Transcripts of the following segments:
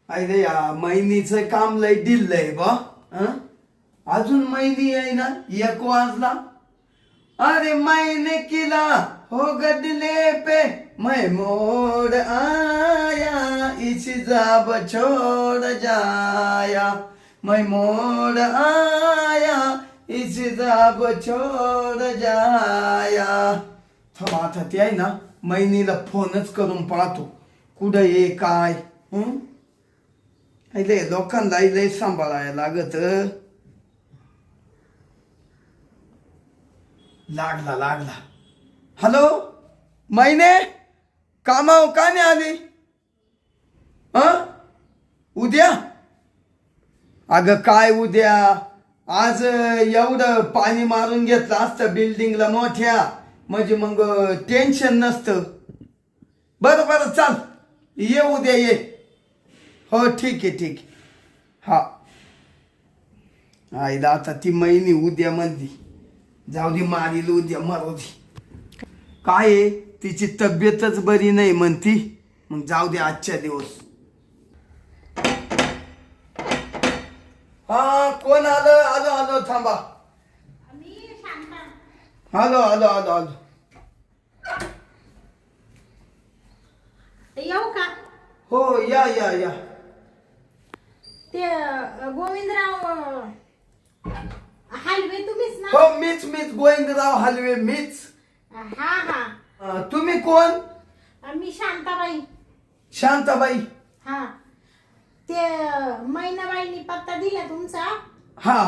अरे या महिनीचं काम लय दिलंय बा. अजून महिनी आहे ना, 1 वाजला. अरे मैंने किला हो गदले पे मैं मोड़ आया, इस जाब छोड़ जाया, मैं मोड़ आया, इस जाब छोड़ जाया. थांबा आता ते आहे ना, महिनीला फोनच करून पाहतो कुठं ये काय. लय लोकांना लय सांभाळायला लागत. लागला. हॅलो मैने, कामाव का नाही आली? उद्या? अगं काय उद्या, आज एवढं पाणी मारून घेतलं असतं बिल्डिंगला मोठ्या, म्हणजे मग टेन्शन नसतं. बरं चाल, ये उद्या ये. हो ठीक आहे. हा आईला आता ती महिनी उद्या म्हणली, जाऊ दे मारील उद्या मरू दे. काय आहे, तिची तब्येतच बरी नाही म्हणती, मग जाऊ दे आजच्या दिवस. हा कोण आलो थांबा. आलो. येऊ का? हो या. ते गोविंदराव हलवे तुम्हीच ना? हो मीच गोविंदराव हलवे मीच. हा. तुम्ही कोण? मी शांताबाई. शांताबाई. हा, ते मैनाबाईंनी पत्ता दिला तुमचा. हा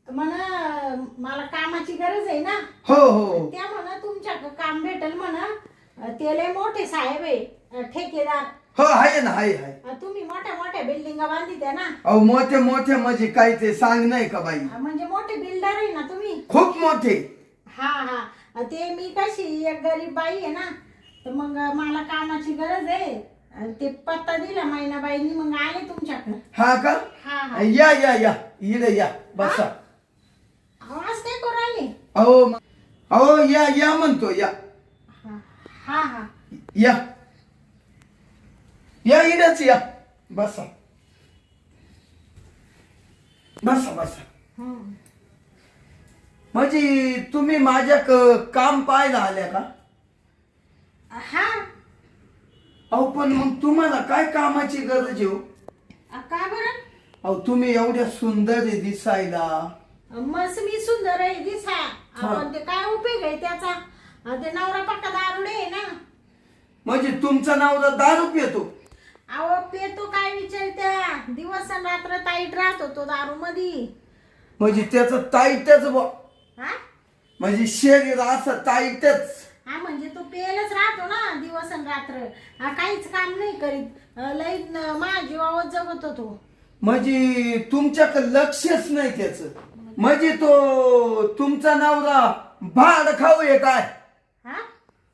मला कामाची गरज आहे ना. हो. त्या तुमच्या काम भेटल ते लय मोठे साहेब आहे, ठेकेदार. हो आहे ना, आहे. तुम्ही मोठ्या बिल्डिंगा बांधित्या ना. अहो मोठे म्हणजे काय ते सांग नाही का बाई. म्हणजे मोठे बिल्डर आहे ना तुम्ही, खूप मोठे. हा. ते मी कशी एक गरीब बाई आहे ना, तर मग मला कामाची गरज आहे. ते पत्ता दिला मैनाबाईंनी, मग आले तुमच्याकडे. हा का? हा. या इकडे या बसा. आज काय करू आले? अहो या म्हणतो या. हा. या इकडेच या. बसा. म्हणजे तुम्ही माझ्या काम पाहायला आल्या का? हा. अहो पण मग तुम्हाला काय कामाची गरज आहे? का बरं? अहो तुम्ही एवढ्या सुंदर आहे दिसायला. मस्त मी सुंदर आहे दिसा, पण ते काय उपयोग आहे त्याचा? ते नवरा पक्का दारुडे आहे ना. म्हणजे तुमचा नवरा दारू पितो? अहो पेतो काय विचारत्या, दिवस आणि रात्र ताईट राहतो तो दारू मध्ये. म्हणजे त्याचं ताईटच हा, म्हणजे शरीर असं ताईटच. हा म्हणजे तो पेलच राहतो ना दिवस आणि रात्र. काहीच काम नाही करीत, लई माझी आवाज जगत होतो. म्हणजे तुमच्याकडे लक्षच नाही त्याच. म्हणजे तो तुमचा नवरा भाड खाऊ आहे काय? हा,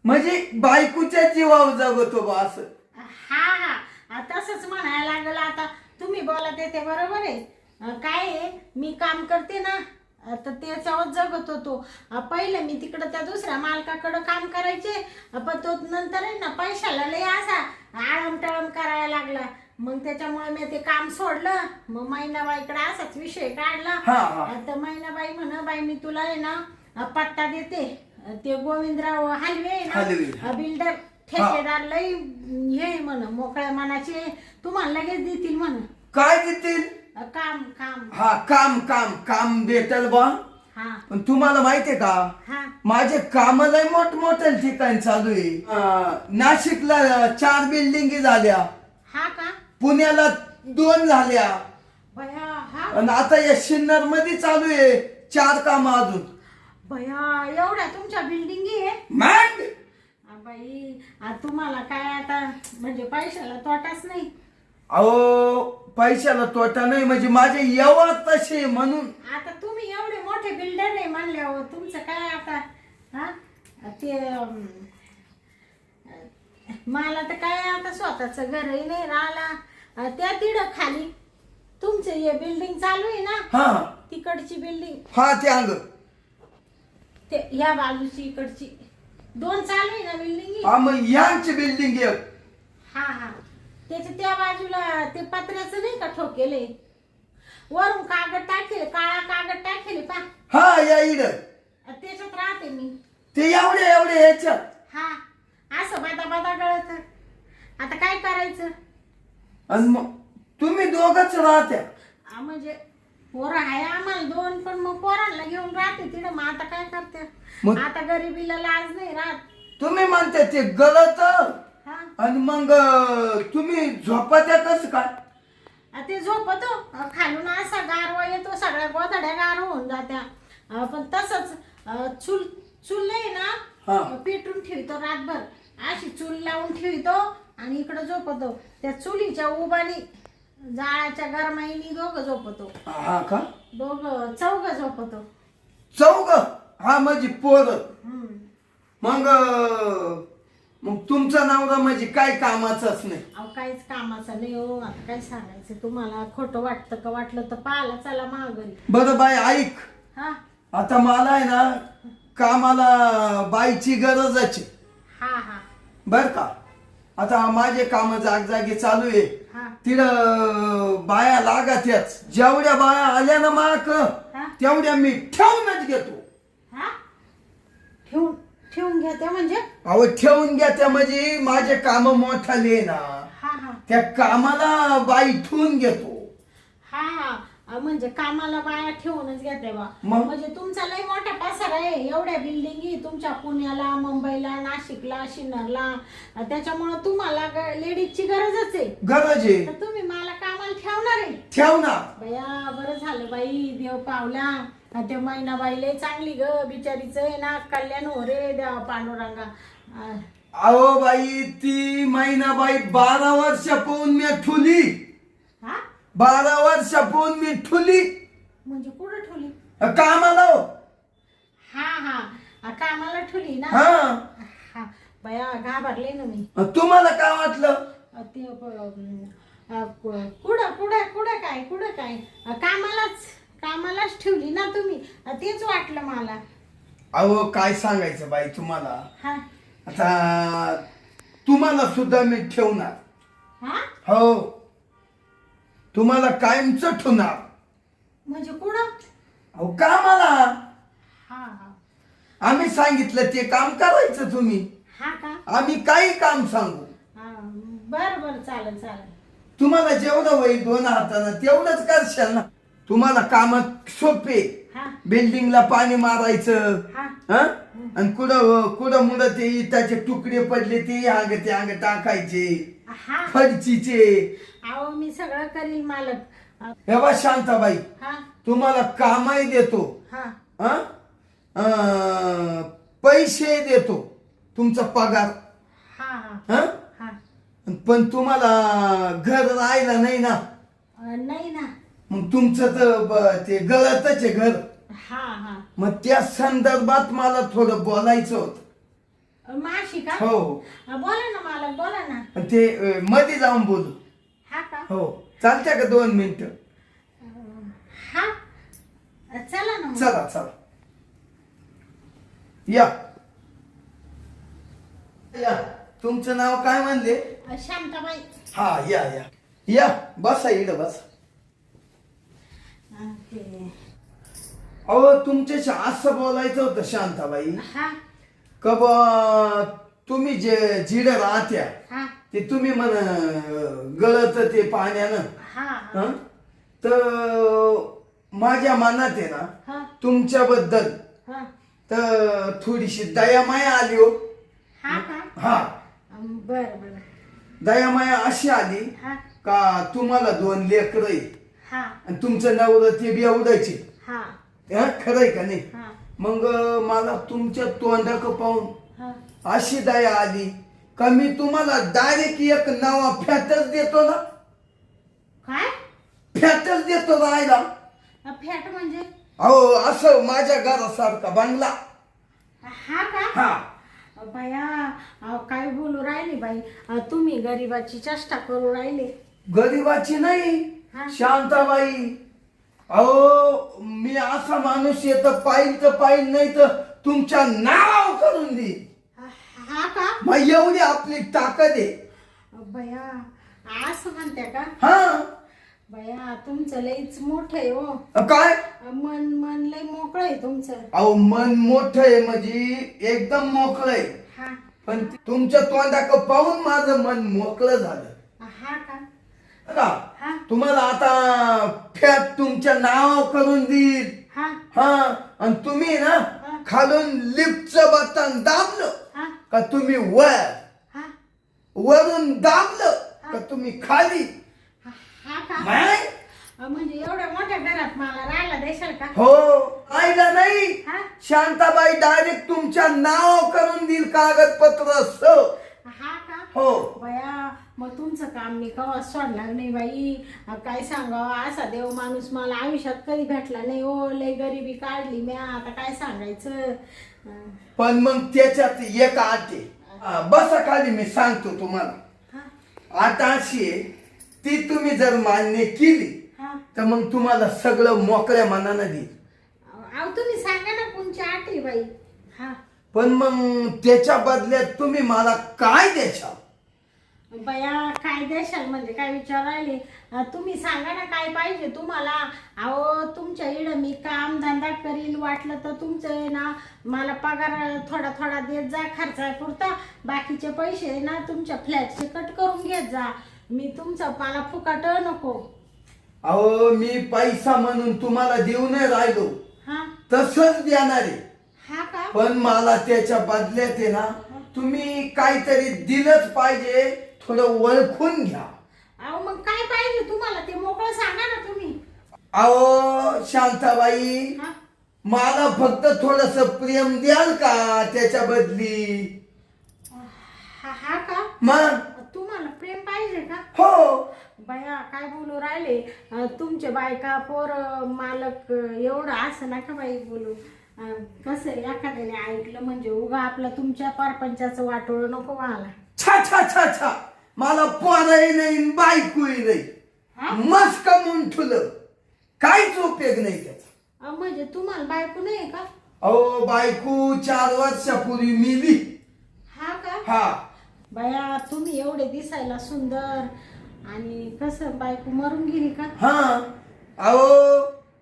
म्हणजे बायकोच्या जीवावर जगतो बा असं. हा तसंच म्हणायला लागलं. आता तुम्ही बोला ते बरोबर आहे. काय आहे, मी काम करते ना, तर त्याच्यावर जगत होतो. पहिले मी तिकडं त्या दुसऱ्या मालकाकडं काम करायचे, पण तो नंतर आहे ना पैशाला लय असा आळमटळम करायला लागला. मग त्याच्यामुळे मी ते काम सोडलं. मग मैनाबाईकडे असाच विषय काढला. तर मैनाबाई बाई मी तुला आहे ना पट्टा देते. ते गोविंदराव हलवे ना बिल्डर ठेकेदार लय हे मोकळ्या मनाचे, तुम्हाला लगेच देतील काय देतील? काम. हा काम भेटल बा. पण तुम्हाला माहितीये का, माझे काम लय मोठमोठ्या ठिकाणी चालू आहे. नाशिकला 4 बिल्डिंगी झाल्या. हा का? पुण्याला 2 झाल्या. बया. आणि आता या सिन्नर मध्ये चालू आहे 4 काम अजून. बया, एवढ्या तुमच्या बिल्डिंगी आहे? मग बाई, तुम्हाला काय आता म्हणजे पैशाला तोटाच नाही. अहो पैशाला तोटा नाही, म्हणजे माझे यावं तसे म्हणून. आता तुम्ही एवढे मोठे बिल्डर आहे म्हणल्यावर तुमचं काय आता. ते मला तर काय आता स्वतःच घरही नाही राहिला. त्या तिकडं खाली तुमचं हे बिल्डिंग चालू आहे ना, तिकडची बिल्डिंग. ते अंग ते ह्या बाजूची इकडची 2 चालू आहे ना बिल्डिंग. मग यांची बिल्डिंग एक. हा. त्याच्या त्या बाजूला ते पत्र्याचं नाही का ठोकेले, वरून कागद टाकेल, काळा कागद टाकेल पा, हा या इड त्याच्यात राहते मी. ते एवढे याच्यात. हा असं बादा बादा गळत. आता काय करायचं? आणि मग तुम्ही दोघच राहत्या? म्हणजे पोरं आहे आम्हाला 2, पण मग पोरांना घेऊन राहते तिकडे. मग आता काय करते? मग आता गरिबीला लाज नाही राहत. तुम्ही म्हणते ते गलत, हा आणि मग तुम्ही झोपात्या कसं काय? ते झोपतो खालून, असा गारवा येतो, सगळ्या गोधड्या गार होऊन जात्या. पण तसंच चूल नाही हा. ना, पेटून ठेवतो रातभर, अशी चूल लावून ठेवतो आणि इकडं झोपतो. त्या चुलीच्या उभारी जाळाच्या गरमाईनी दोघं झोपतो. हा का? चौघ झोपतो. चौघ? हा म्हणजे पोर. हम्म. मग तुमचा नवरा म्हणजे काय कामाचाच नाही? अहो काहीच कामाचं नाही हो. आता काय सांगायचं तुम्हाला? खोटं वाटतं का? वाटलं तर पाहायला चला महागरी. बरं बाई ऐक, हा आता मला आहे ना कामाला बाईची गरजच आहे. हा हा बर का? आता माझे काम जागजागी चालू आहे. हा तिथं बाया लागत्याच. जेवढ्या बाया आल्या ना माक हा. तेवढ्या मी ठेवूनच घेतो. हा ठेवून घ्या त्या म्हणजे? अहो ठेवून घ्या त्या म्हणजे माझे काम मोठाले ना, हा हा त्या कामाला बाई ठेवून घेतो. हा हा म्हणजे कामाला बाया ठेवूनच घेते बा. मग? म्हणजे तुमचा लय मोठा पसार आहे, एवढ्या बिल्डिंगी तुमच्या पुण्याला, मुंबईला, नाशिकला, शिन्नरला. त्याच्यामुळे तुम्हाला लेडीजची गरजच आहे. गरज आहे. तर तुम्ही मला कामाला ठेवणार आहे? ठेव ना. बया बरं झालं बाई, देव पावला. ते मैनाबाई लय चांगली ग, बिचारीचं आहे ना कल्याण हो रे देवा पांडुरंगा. अहो बाई ती मैनाबाई 12 वर्ष पाहून मी ठुली. हा 12 वर्ष पाहून मी ठुली म्हणजे कुठं ठेवली? कामाला हो. हा हा कामाला ठेवली ना. हा हा बया घाबरले ना मी. तुम्हाला काय वाटलं? ते कुठं काय कामालाच ठेवली ना तुम्ही, तेच वाटलं मला. अहो काय सांगायचं बाई तुम्हाला. हा आता तुम्हाला सुद्धा मी ठेवणार. हा हो तुम्हाला कायमच ठेवणार. म्हणजे कुठं? अहो कामाला. हा हा आम्ही सांगितलं ते काम करायचं तुम्ही. हा का? आम्ही काही काम सांगू. हा बरं चालेल. तुम्हाला जेवढं होईल 2 हातानं तेवढंच करशाल ना. तुम्हाला काम सोपे. हा बिल्डिंगला पाणी मारायचं, हा हा? आणि कुठं मुलं ते इटाचे तुकडे पडले ते अंग टाकायचे, हा फरचीचे. अहो मी सगळं करील मालक. हे बा शांताबाई, हा तुम्हाला कामही देतो, हा हा? पैसे देतो, तुमचा पगार, हा हा हा? हा पण तुम्हाला घर राहिला नाही ना. नाही ना. मग तुमचं तर ते गळतच आहे घर. हा मग त्या संदर्भात मला थोडं बोलायचं होतं. माशी का? हो बोला ना मालक, बोला ना. ते मध्ये जाऊन बोलू. हा का? हो चालते का 2 मिनिटं? हा चला ना मग. चला या. तुमचं नाव काय म्हणले? शांताबाई. हा या बसा इकडं बसा. अहो तुमच्याशी असं बोलायचं होतं शांताबाई, हा का बा तुम्ही जे जिडं राहत्या हा ते तुम्ही म्हण गळत ते पाण्यानं, हा हं? तर माझ्या मनात आहे ना हा तुमच्याबद्दल हा तर थोडीशी दयामाया आली हो. हा का? हा बर दयामाया अशी आली हा का तुम्हाला 2 लेकरं आहे हा आणि तुमचं नवरं ते बी एवढंच हा आहे. खरंय का नाही? हा मग मला तुमच्या तोंडाक पाहून हा अशी दया आली का मी तुम्हाला डायरेक्ट एक नवा फॅटच देतो ना. काय? फॅटच देतो राहायला. फॅट म्हणजे? अहो असं माझ्या घरासारखा बंगला. हा का? हा बाया काय बोलू राहिली बाई तुम्ही? गरीबाची चेष्टा करू राहिले. गरीबाची नाही हा. शांताबाई. अहो मी असा माणूस येत पाहिल नाही तर तुमच्या नाव करून देईल. हा का? मग एवढी आपली ताकद आहे. बया असं म्हणते का? हा बया तुमचं लईच मोठं आहे हो. काय मन मन लई मोकळं आहे तुमचं. अहो मन मोठं आहे म्हणजे एकदम मोकळं आहे. हा पण तुमच्या तोंडाक पाहून माझं मन मोकळं झालं. हा का? का हा तुम्हाला आता फॅट तुमच्या नाव करून देईल. हा हा आणि तुम्ही ना खालून लिफ्टचं बटन दाबलं हा का तुम्ही वर, हा वरून दाबलं का तुम्ही खाली. हा का? माय म्हणजे एवढ्या मोठ्या घरात मला राहायला देशाल का? हो आईला नाही, हा शांताबाई डायरेक्ट तुमच्या नाव करून देईल कागदपत्र हा का? हो. बया मग तुमचं काम मी कवा सोडणार नाही बाई. काय सांगावं, असा देव माणूस मला आयुष्यात कधी भेटला नाही हो. लय गरिबी काढली मी, आता काय सांगायचं. पण मग त्याच्यात एक आट आहे. बसा खाली मी सांगतो तुम्हाला. हा आट अशी आहे, ती तुम्ही जर मान्य केली हा तर मग तुम्हाला सगळं मोकळ्या मनानं देईल. अहो तुम्ही सांगा ना कोणची आठी बाई. हा पण मग त्याच्या बदल्यात तुम्ही मला काय द्याल? बया काय देशाल म्हणजे काय विचारायले? तुम्ही सांगा ना काय पाहिजे तुम्हाला. अहो तुमच्या इकडं मी काम धंदा करील, वाटलं तर तुमचं ना मला पगार थोडा थोडा देत जा खर्चापुरता. बाकीचे पैसे ना तुमच्या फ्लॅटचे कट करून घेत जा. मी तुमचं मला फुकाट नको. अहो मी पैसा म्हणून तुम्हाला देऊ नाही राहिलो, हा तसंच देणार आहे. हा का? पण मला त्याच्या बदल्यात आहे ना तुम्ही काहीतरी दिलंच पाहिजे. थोडं ओळखून घ्या. अहो मग काय पाहिजे तुम्हाला ते मोकळं सांगा ना तुम्ही. अहो शांताबाई, हा मला फक्त थोडस प्रेम द्याल का त्याच्या बदली? हा का? मग तुम्हाला प्रेम पाहिजे का? हो. बया काय बोलू राहिले. तुमचे बायका पोर मालक एवढं असं नका बाई बोलू. कसं एखाद्याने ऐकलं म्हणजे उगा आपलं तुमच्या परपंचाचं वाटोळ नको व्हायला. छा छा छा छा, मला पोरही नाही बायकोही नाही. हा? मस्त कमवून ठुलं, काहीच उपयोग नाही त्याचा. म्हणजे तुम्हाला बायको नाही का? अहो बायको 4 वर्षापूर्वी मिली. हा का? हा बया तुम्ही एवढे दिसायला सुंदर आणि कसं बायको मरून गेली का? हा अहो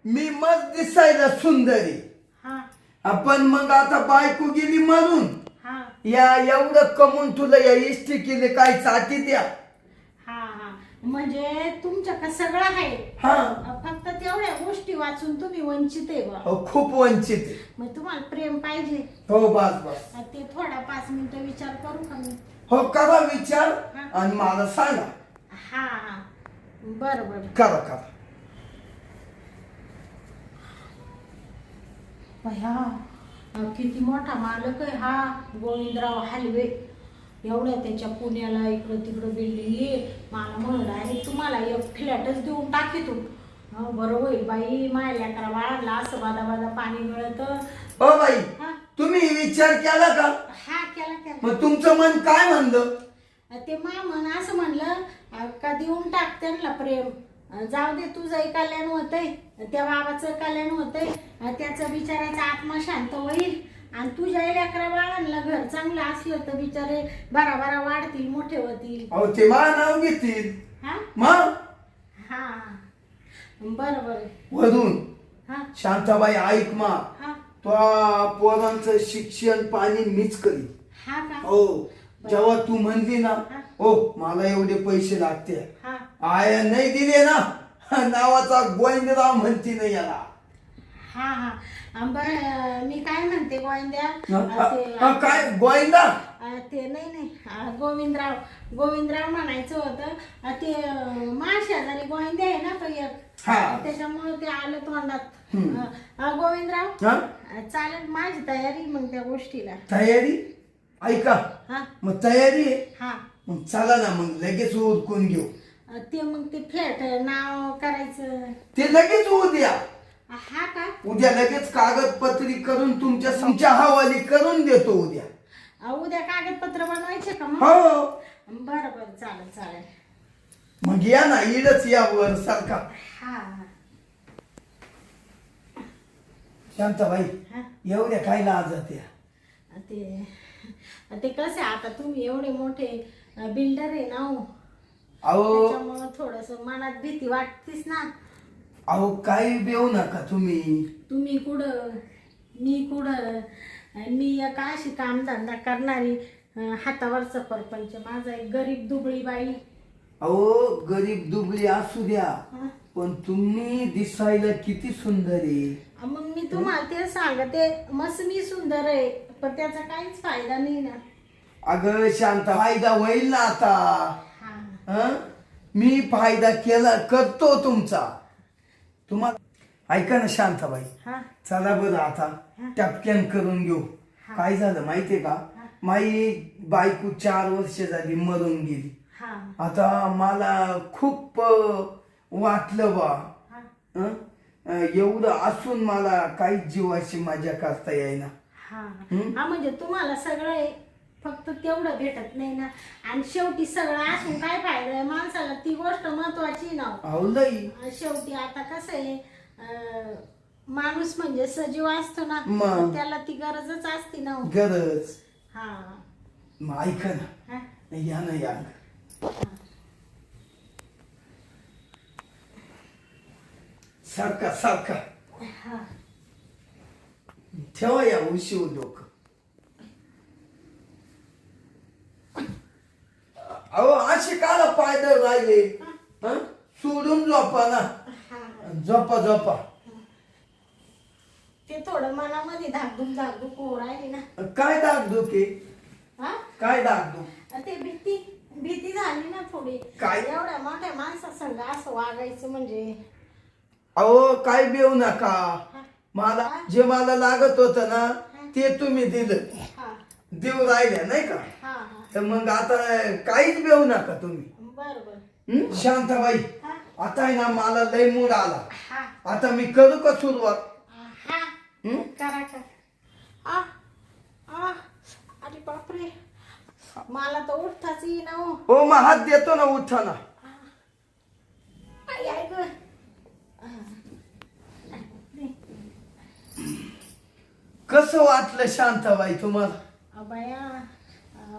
मी मस्त दिसायला सुंदर आहे. हा पण मग आता बायको गेली म्हणून हा या एवढं कमवून तुला या इष्टी केले काय चाटी द्या. हा हा म्हणजे तुमच्याकडे सगळं आहे. हा फक्त तेवढ्या गोष्टी वाचून तुम्ही वंचित आहे बा. अहो, खूप वंचित आहे. मग तुम्हाला प्रेम पाहिजे. हो बस बस. ते थोडा 5 मिनिटं विचार करू का मी? हो करा विचार आणि मला सांगा. हा हा बरं बरं. करा करा. भया किती मोठा मालक आहे हा गोविंदराव हालवे. एवढ्या त्याच्या पुण्याला इकडं तिकडं बिल्डिंग आहे. मला म्हणून आहे तुम्हाला एक फ्लॅटच देऊन टाकीतो. बरं होईल बाई, माझ्या लेकरा बाळाला असं बादा बादा पाणी मिळत. हो बाई, हा तुम्ही विचार केला का? हा केला केला. मग तुमचं मन काय म्हणलं? ते मन असं म्हणलं का देऊन टाक त्यांना प्रेम. जाऊ दे तुझंही कल्याण होतंय, त्या बाबाचं कल्याण होतंय, त्याचा बिचाराचा आत्मा शांत होईल आणि तुझ्या लेकरा बाळांना घर चांगलं असलं तर बिचारे भरा भरा वाढतील, मोठे होतील. अहो ते मा नाव घेतील. हा मग हा बरं बरं. वरून हा शांताबाई ऐक मा, हा तो पोरांचं शिक्षण पाणी मीच करीन. हा का? हो जेव्हा तू म्हणली ना हा. हो मला एवढे पैसे लागते, हा आया नाही दिले ना नावाचा गोविंदराव म्हणती नाही याला. हा हा बरं मी काय म्हणते गोविंद्या. काय गोविंदा? ते नाही गोविंदराव म्हणायचं होतं. ते शेजारी गोविंदे आहे ना तो एक, त्याच्यामुळे ते आलं तोंडात. गोविंदराव चालेल माझी तयारी मग त्या गोष्टीला. तयारी ऐका हा मग तयारी आहे. हा मग चला ना मग लगेच उरकून घेऊ. ते मग ते फ्लॅट नाव करायचं ते लगेच उद्या. हा का? उद्या लगेच कागदपत्री करून तुमच्या हवाली करून देतो उद्या. उद्या कागदपत्र बनवायचे का मग? हो बरं बरं चालेल चालेल. मग या ना इडच या वर सारखा. हा शांताबाई हा एवढ्या काय लाजत या? ते कसं आहे आता तुम्ही एवढे मोठे बिल्डर आहे ना हो. अहो त्याच्यामुळं थोडस मनात भीती वाटतीस ना. अहो काही बेऊ नका तुम्ही. तुम्ही कुठं मी कुठं, मी एक अशी कामधंदा करणारी हातावरचा परपंच, माझा एक गरीब दुबळी बाई. अहो गरीब दुबळी असू द्या, हं? पण तुम्ही दिसायला किती सुंदर आहे. मग मी तुम्हाला ते सांगते, मस्त मी सुंदर आहे, पण त्याचा काहीच फायदा नाही ना. अगं शांत, फायदा होईल ना आता. हा. हं? मी फायदा केला करतो तुमचा. तुम्हाला ऐका ना शांताबाई, हा. चला बरं आता टपक्यान करून घेऊ. काय झालं माहितीये का, माई बायको 4 वर्ष झाली मरून गेली. हा. आता मला खूप वाटलं बा. हा. हं? एवढं असून मला काही जीवाची मजा करता येईना. हा. हा, म्हणजे तुम्हाला सगळं आहे, फक्त तेवढं भेटत नाही ना. आणि शेवटी सगळं असून काय फायदा आहे माणसाला, ती गोष्ट महत्वाची ना. अहो लई शेवटी आता कसं आहे, माणूस म्हणजे सजीव असतो ना, मग. त्याला ती गरजच असते ना. गरज. हा. मग ऐका ना, हा. या ना या. सारखा सारखा हा. ठेवा या उशी डोकं. अहो असे काला पायदळ राहिले. हं? सोडून झोपा ना. हा. झोपा झोपा. ते थोडं मनामध्ये धाकधूक हो राहिली ना. काय दागदुखे, हा. काय दागदुख. ते भीती झाली ना थोडी. काय? एवढ्या मोठ्या माणसासंग असं वागायचं म्हणजे. अहो काय बेऊ नका. मला जे मला लागत होत ना ते तुम्ही दिलं. हा. देव राहिल्या नाही का, हा. हा. तर मग आता काहीच बेऊ नका तुम्ही. बरोबर. शांताबाई, हा. आता आहे ना मला लय मूड आला. हा. आता मी करू का सुरुवात. हा. हं? करा का. आ. आ. अरे बापरे, मला तर उठताच येईना हो. हो मग हात देतो ना उठाना. आई आई ग. कसं वाटलं शांताबाई तुम्हाला. बाया,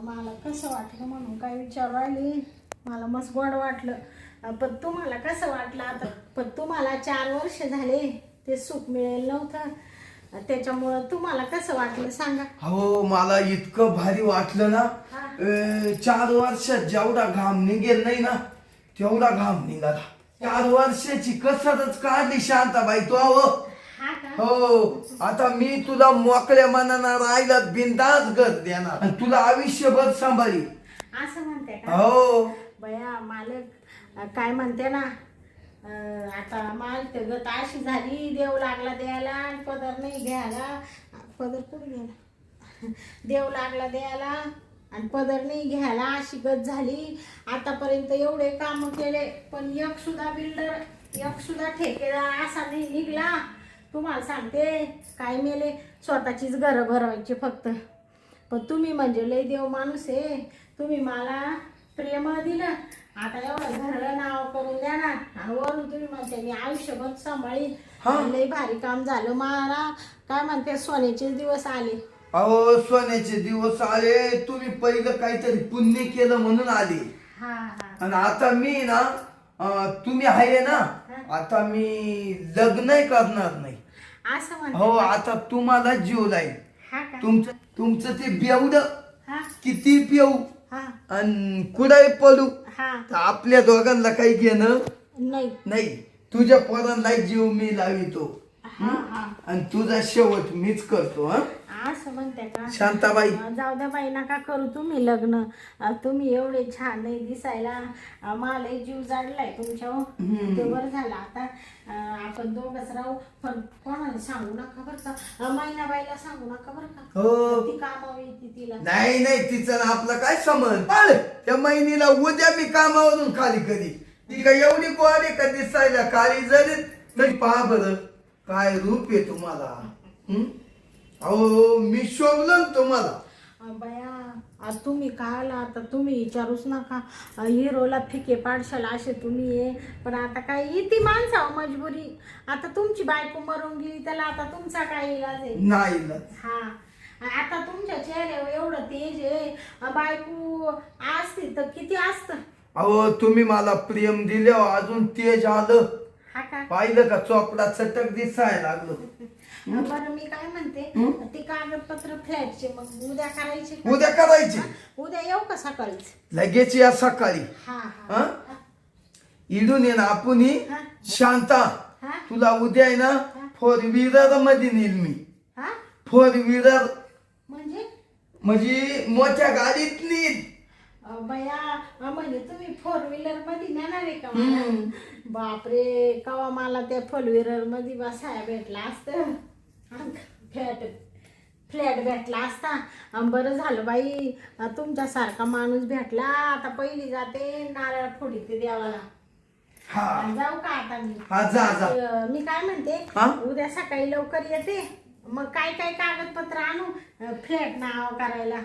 मला कसं वाटलं म्हणून काय विचार राहिली. मला मस्त गोड वाटलं, पण तुम्हाला कसं वाटलं आता. पण तुम्हाला 4 वर्ष झाले ते सुख मिळेल नव्हतं, त्याच्यामुळं तुम्हाला कसं वाटलं सांगा. हो मला इतकं भारी वाटलं ना. हा. 4 वर्षात जेवढा घाम निघेल नाही ना तेवढा घाम निघाला. 4 वर्षाची कसरच काढली शांताबाई तू. हो हा का. हो, आता मी तुला मोकळ्या मनानं राहिला बिंदास घर देणार आणि तुला आयुष्यभर सांभाळी. असं म्हणते का. हो बया मालक काय म्हणते ना, आता माल गत अशी झाली, देव लागला द्यायला आणि पदर नाही घ्यायला. पदर कुठे गेला, देव लागला द्यायला आणि पदर नाही घ्यायला, अशी गत झाली. आतापर्यंत एवढे काम केले पण एक सुद्धा बिल्डर, एक सुद्धा ठेकेदार असा नाही निघला. तुम्हाला सांगते काय मेले, स्वतःचीच घरं भरवायची फक्त. पण तुम्ही म्हणजे लय देव माणूस आहे. तुम्ही मला प्रेम दिलं, आता एवढं घरं नाव करून द्या ना. आणि वरून तुम्ही म्हणते मी आयुष्यभर सांभाळीन. लय भारी काम झालं. मला काय म्हणते सोन्याचे दिवस आले. अहो सोन्याचे दिवस आले. तुम्ही पहिलं काहीतरी पुण्य केलं म्हणून आले. हा. हा. आणि आता मी ना तुम्ही आहे ना, आता मी लग्नही करणार नाही. असं म्हणते. हो आता तुम्हाला जीव लाईल. हा का. तुमचं ते बेवड हा. किती पिऊ हा. आणि कुडाई पडू, हा. तर आपल्या दोघांना काही घेणं नाही. नाही. तुझ्या पोरांना जीव मी लावितो हा. हा. आणि तुझा शेवट मीच करतो. हा असं म्हणते का. शांताबाई, जाऊ द्या बाई, नका करू तुम्ही लग्न. तुम्ही एवढे छान नाही दिसायला, मला जीव जाडलाय तुमच्या. ते बरं झालं आता आपण दोघच राहू. पण कोणाला सांगू नका बरं का, मैनाबाईला सांगू नका बरं का. हो. ती कामावर येते तिला. नाही नाही तिचं ना आपलं काय समज. त्या महिनीला उद्या मी कामावरून खाली कधी. ती काय एवढी गोडी का दिसायला काळी जरी तरी पहा बरं काय रूप आहे तुम्हाला. अहो मी शोभलो तुम्हाला. बया तुम्ही काय आता तुम्ही विचारूच नका. हिरोला फिके पाडशाल असे तुम्ही आहे. पण आता काय इथे माणसावर मजबुरी. आता तुमची बायको मरून गेली, त्याला आता तुमचा काय इलाज आहे. नाही हा. आता तुमच्या चेहऱ्यावर एवढं तेज आहे. बायको असते तर किती असतं. अहो तुम्ही मला प्रेम दिले अजून तेज आलं. हा का पाहिलं का चोपडा चटक दिसायला लागलो. बरं मी काय म्हणते ते कागदपत्र फ्लॅटचे मग उद्या करायचे का? उद्या करायचे. उद्या येऊ का सकाळीच? लगेच या सकाळी. हा हा? इडून ये ना आपण हा. शांता हा तुला उद्या आहे ना 4 व्हीलर मध्ये नेईल मी. हा 4 व्हीलर म्हणजे मोठ्या गाडीत नेईल. बया म्हणजे तुम्ही 4 व्हीलर मध्ये नेणार आहे का मला? बापरे कवा मला त्या 4 व्हीलर मध्ये बसायला भेटला असतं. फ्लॅट भेटला असता. बरं झालं बाई तुमच्यासारखा माणूस भेटला. आता पहिली जाते नारळ फोडी ते देवाला. हा जाऊ का आता मी? हा जा. मी काय म्हणते हा? उद्या सकाळी लवकर येते. मग काय काय कागदपत्र आणू फ्लॅट नाव करायला?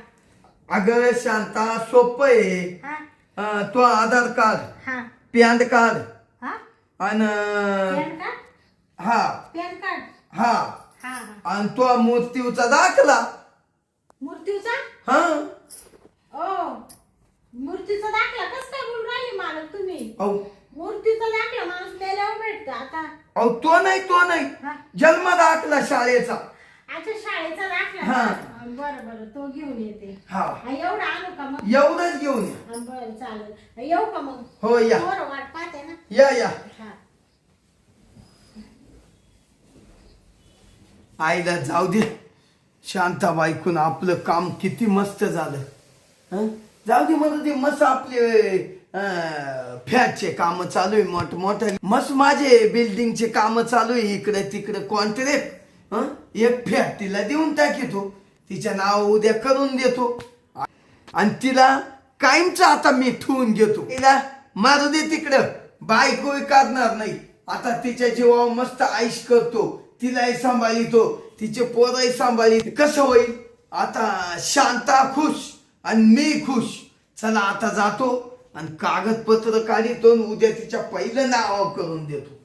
अगं शांता सोपं आहे. हा तो आधार कार्ड, हा पॅन कार्ड हा आणि पॅन कार्ड हा पॅन कार्ड हा हा हा आणि तो मूर्तीचा दाखला. मूर्तीचा हा ओ मूर्तीचा दाखला कसं काय बोलून राहिली मालक तुम्ही? अहो मूर्तीचा दाखला माणूस मेल्यावर भेटतो आता. तो नाही हा जन्म दाखला शाळेचा. अच्छा शाळेचा दाखला हा. का? बरं बरं तो घेऊन येते. हा एवढा आणू का मग? एवढंच घेऊन या. बरं चालेल येऊ का मग? हो या बरं वाट पाहते ना. या हा आईला जाऊ दे. शांता बाईकून आपलं काम किती मस्त झालं. हं? जाऊ दे मला ते मस्त आपले फ्लॅटचे काम चालू आहे मोठमोठे. मस्त माझे बिल्डिंगचे काम चालू आहे इकडे तिकडे कॉन्ट्रॅक्ट. एक फ्लॅट तिला देऊन टाकीतो. तिच्या नाव उद्या करून देतो आणि तिला कायमच आता मी ठेवून घेतो. तिला मारू दे तिकडं बायको करणार नाही. आता तिच्या जीवावर मस्त आईश करतो. तिलाही सांभाळितो तिचे पोरही सांभाळी. कसं होईल आता शांता खुश आणि मी खुश. चला आता जातो आणि कागदपत्र काढितो उद्या तिच्या पहिलं नाव करून देतो.